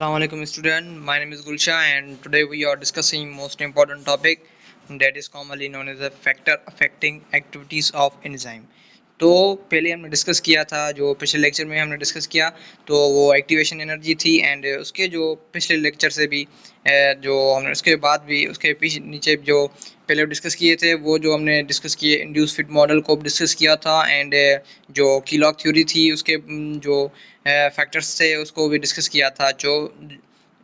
Assalamualaikum student, my name is Gulsha and today we are discussing most important topic that is commonly known as the factor affecting activities of enzyme। तो पहले हमने discuss किया था, जो पिछले lecture में हमने डिस्कस किया तो वो एक्टिवेशन एनर्जी थी एंड उसके जो पिछले लेक्चर से भी जो हमने उसके बाद भी उसके पीछे नीचे जो पहले डिस्कस किए थे वो जो हमने डिस्कस किए इंड्यूस फिट मॉडल को डिस्कस किया था एंड जो कीलॉग थ्योरी थी उसके जो फैक्टर्स थे उसको भी डिस्कस किया था। जो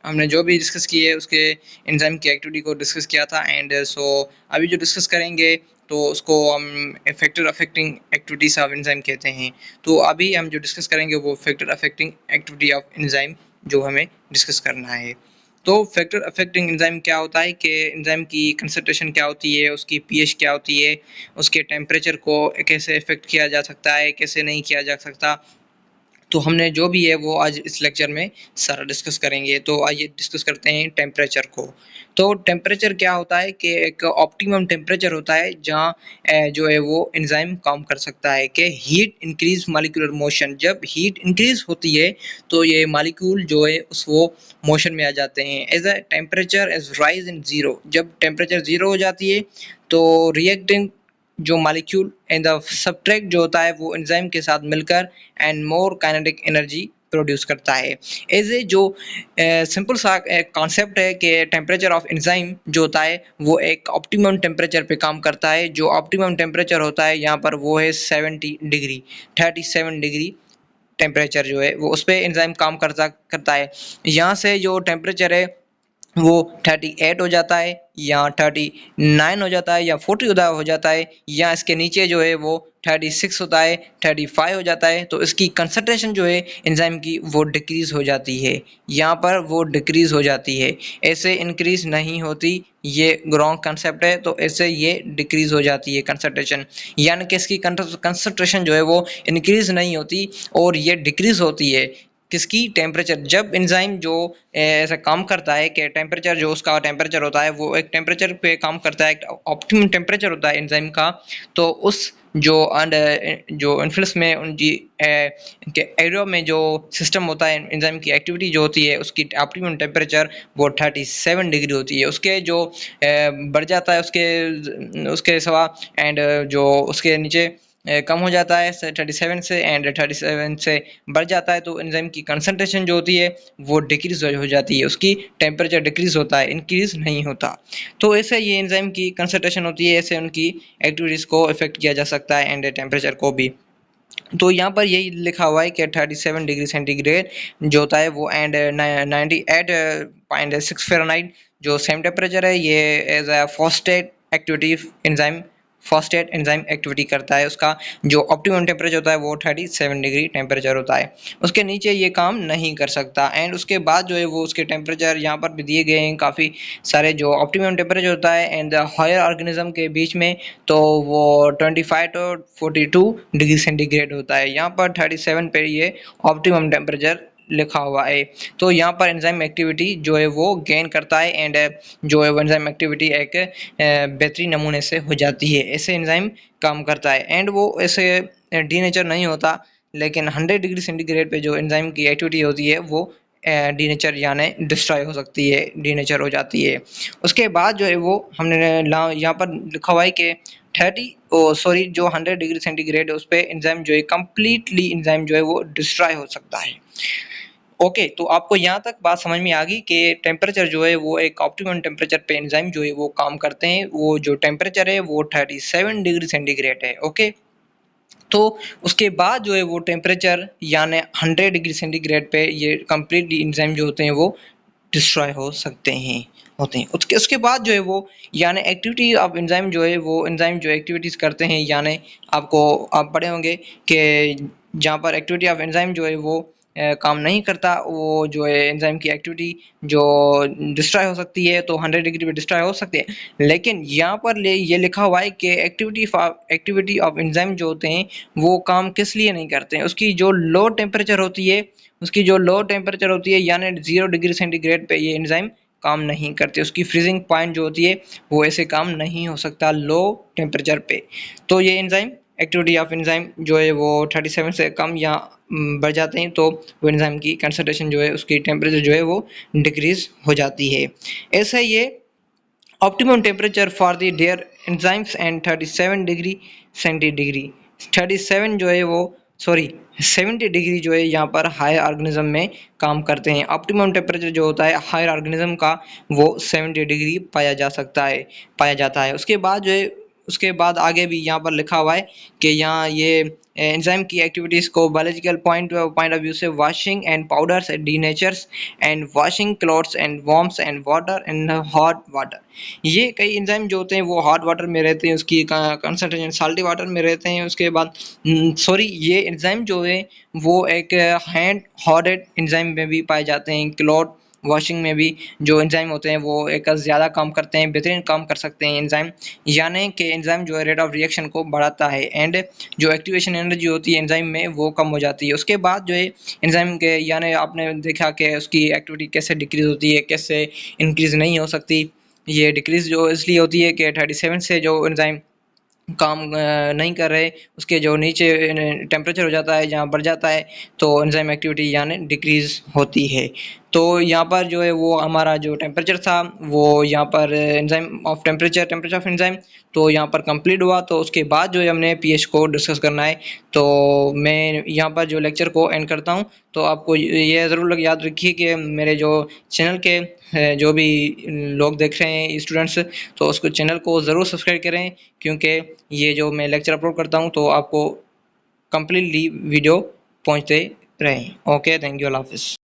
हमने जो भी डिस्कस किए उसके एंजाइम की एक्टिविटी को डिस्कस किया था एंड अभी जो डिस्कस करेंगे तो उसको हम factor affecting activities of enzyme कहते हैं। तो अभी हम जो डिस्कस करेंगे वो factor affecting activity of enzyme जो हमें डिस्कस करना है। तो फैक्टर अफेक्टिंग एंजाइम क्या होता है कि एंजाइम की कंसंट्रेशन क्या होती है, उसकी पीएच क्या होती है, उसके टेम्परेचर को कैसे अफेक्ट किया जा सकता है, कैसे नहीं किया जा सकता। तो हमने जो भी है वो आज इस लेक्चर में सारा डिस्कस करेंगे। तो आइए डिस्कस करते हैं टेम्परेचर को। तो टेम्परेचर क्या होता है कि एक ऑप्टिमम टेम्परेचर होता है जहाँ जो है वो एंजाइम काम कर सकता है कि हीट इंक्रीज मॉलिक्यूलर मोशन। जब हीट इंक्रीज होती है तो ये मॉलिक्यूल जो है उस वो मोशन में आ जाते हैं। As a temperature as rise in zero, जब टेम्परेचर जीरो हो जाती है तो रिएक्टिंग जो मॉलिक्यूल एंड द सब्सट्रेट जो होता है वो एंजाइम के साथ मिलकर and more kinetic energy produce करता है। एज ए जो सिंपल सा कॉन्सेप्ट है कि टेम्परेचर ऑफ एंजाइम जो होता है वो एक ऑप्टिमम टेम्परेचर पे काम करता है। जो ऑप्टिमम टेम्परेचर होता है यहाँ पर वो है 70 डिग्री, 37 डिग्री टेम्परेचर जो है वो उस पर एंजाइम काम करता है। यहाँ से जो टेम्परेचर है वो 38 हो जाता है या 39 हो जाता है या 40 हो जाता है, या इसके नीचे जो है वो 36 होता है, 35 हो जाता है। तो इसकी कंसंट्रेशन जो है एंजाइम की वो डिक्रीज हो जाती है, यहाँ पर वो डिक्रीज हो जाती है। ऐसे इंक्रीज नहीं होती, ये रॉन्ग कंसेप्ट है। तो ऐसे ये डिक्रीज हो जाती है कंसंट्रेशन, यानी कि इसकी कंसंट्रेशन जो है वो इंक्रीज नहीं होती और ये डिक्रीज होती है। किसकी? टेम्परेचर। जब एंजाइम जो ऐसा काम करता है कि टेम्परेचर जो उसका टेम्परेचर होता है वो एक टेम्परेचर पे काम करता है, एक ऑप्टिमम टेम्परेचर होता है एंजाइम का। तो उस जो जो इन्फ्लुएंस में उनकी के एरो में जो सिस्टम होता है एंजाइम की एक्टिविटी जो होती है उसकी ऑप्टिमम टेम्परेचर वो 37 डिग्री होती है। उसके जो बढ़ जाता है उसके उसके सिवा एंड जो उसके नीचे कम हो जाता है 37 से एंड 37 से बढ़ जाता है तो एंजाइम की कंसंट्रेशन जो होती है वो डिक्रीज हो जाती है, उसकी टेम्परेचर डिक्रीज होता है, इंक्रीज नहीं होता। तो ऐसे ये एंजाइम की कंसंट्रेशन होती है, ऐसे उनकी एक्टिविटीज़ को इफेक्ट किया जा सकता है एंड टेम्परेचर को भी। तो यहाँ पर यही लिखा हुआ है कि 37 डिग्री सेंटीग्रेड जो होता है वो एंड 98.6 फ़ारेनहाइट जो सेम टेम्परेचर है ये as a phosphate activity enzyme phosphate enzyme activity करता है। उसका जो ऑप्टिमम टेम्परेचर होता है वो 37 डिग्री टेम्परेचर होता है, उसके नीचे ये काम नहीं कर सकता। एंड उसके बाद जो है वो उसके टेम्परेचर यहाँ पर भी दिए गए हैं काफ़ी सारे। जो ऑप्टिमम टेम्परेचर होता है एंड हायर ऑर्गेनिज्म के बीच में तो वो 25 टू 42 डिग्री सेंटीग्रेड होता है। यहाँ पर 37 पे ये ऑप्टिमम टेम्परेचर लिखा हुआ है। तो यहाँ पर एंजाइम एक्टिविटी जो है वो गेन करता है एंड जो है वो एंजाइम एक्टिविटी एक बेहतरीन नमूने से हो जाती है। ऐसे एंजाइम काम करता है एंड वो ऐसे डीनेचर नहीं होता, लेकिन 100 डिग्री सेंटीग्रेड पे जो एंजाइम की एक्टिविटी होती है वो डीनेचर यानी डिस्ट्रॉय हो सकती है, डीनेचर हो जाती है। उसके बाद जो है वो हमने यहाँ पर लिखा हुआ है कि 100 डिग्री सेंटीग्रेड उस पर एंजाइम जो है कम्प्लीटली एंजाइम जो है वो डिस्ट्रॉय हो सकता है। ओके, तो आपको यहाँ तक बात समझ में आ गई कि टेम्परेचर जो है वो एक ऑप्टिमम टेम्परेचर पे एंजाइम जो है वो काम करते हैं। वो जो टेम्परेचर है वो 37 डिग्री सेंटीग्रेड है। ओके, तो उसके बाद जो है वो टेम्परेचर यानी 100 डिग्री सेंटीग्रेड पे ये कम्प्लीटली एंजाइम जो होते हैं वो डिस्ट्रॉय हो सकते हैं होते हैं। उसके उसके बाद जो है वो यानी एक्टिविटी ऑफ एंजाइम जो है वो एंजाइम जो एक्टिविटीज़ करते हैं, यानी आपको आप पढ़े होंगे कि जहाँ पर एक्टिविटी ऑफ एंजाइम जो है वो काम नहीं करता, वो जो है एंजाइम की एक्टिविटी जो डिस्ट्रॉय हो सकती है तो 100 डिग्री पे डिस्ट्रॉय हो सकती है। लेकिन यहाँ पर ये लिखा हुआ है कि एक्टिविटी ऑफ एंजाइम जो होते हैं वो काम किस लिए नहीं करते हैं। उसकी जो लो टेम्परेचर होती है यानी 0 डिग्री सेंटीग्रेड पे ये एंजाइम काम नहीं करते। उसकी फ्रीजिंग पॉइंट जो होती है वो ऐसे काम नहीं हो सकता लो टेम्परेचर पे। तो ये एंजाइम एक्टिविटी ऑफ एंजाइम जो है वो 37 से कम या बढ़ जाते हैं तो वो एंजाइम की कंसंट्रेशन जो है उसकी टेम्परेचर जो है वो डिक्रीज हो जाती है। ऐसा ये optimum temperature for the their enzymes and 37 degree centigrade 37 जो है वो सॉरी 70 डिग्री जो है यहाँ पर हायर ऑर्गेनिज्म में काम करते हैं। ऑप्टिमम टेम्परेचर जो होता है हायर ऑर्गेनिज्म का वो 70 डिग्री पाया जाता है। उसके बाद जो है उसके बाद आगे भी यहाँ पर लिखा हुआ है कि यहाँ ये एंजाइम की एक्टिविटीज़ को बायोलॉजिकल पॉइंट ऑफ व्यू से washing and powders and denatures and washing clothes and warms and water and hot water, ये कई एंजाइम जो होते हैं वो हॉट वाटर में रहते हैं, उसकी कंसंट्रेशन साल्टी वाटर में रहते हैं। उसके बाद सॉरी ये एंजाइम जो है वो एक हैंड हॉटेड एंजाइम में भी पाए जाते हैं। क्लॉथ वॉशिंग में भी जो एंजाइम होते हैं वो एक ज़्यादा काम करते हैं, बेहतरीन काम कर सकते हैं एंजाइम, यानी कि एंजाइम जो है रेट ऑफ रिएक्शन को बढ़ाता है एंड जो एक्टिवेशन एनर्जी होती है एंजाइम में वो कम हो जाती है। उसके बाद जो है एंजाइम के यानी आपने देखा कि उसकी एक्टिविटी कैसे डिक्रीज होती है, कैसे इंक्रीज नहीं हो सकती। ये डिक्रीज जो इसलिए होती है कि 37 से जो एंजाइम काम नहीं कर रहे उसके जो नीचे टेम्परेचर हो जाता है जहाँ बढ़ जाता है तो एंजाइम एक्टिविटी यानी डिक्रीज होती है। तो यहाँ पर जो है वो हमारा जो टेम्परेचर था वो यहाँ पर enzyme of temperature of enzyme तो यहाँ पर कंप्लीट हुआ। तो उसके बाद जो है हमने पीएच को डिस्कस करना है। तो मैं यहाँ पर जो लेक्चर को एंड करता हूँ। तो आपको ये ज़रूर याद रखिए कि मेरे जो चैनल के जो भी लोग देख रहे हैं स्टूडेंट्स तो उसको चैनल को ज़रूर सब्सक्राइब करें, क्योंकि ये जो मैं लेक्चर अपलोड करता हूँ तो आपको कम्प्लीटली वीडियो पहुँचते रहें। ओके, थैंक यू, अल्लाह हाफ़िज़।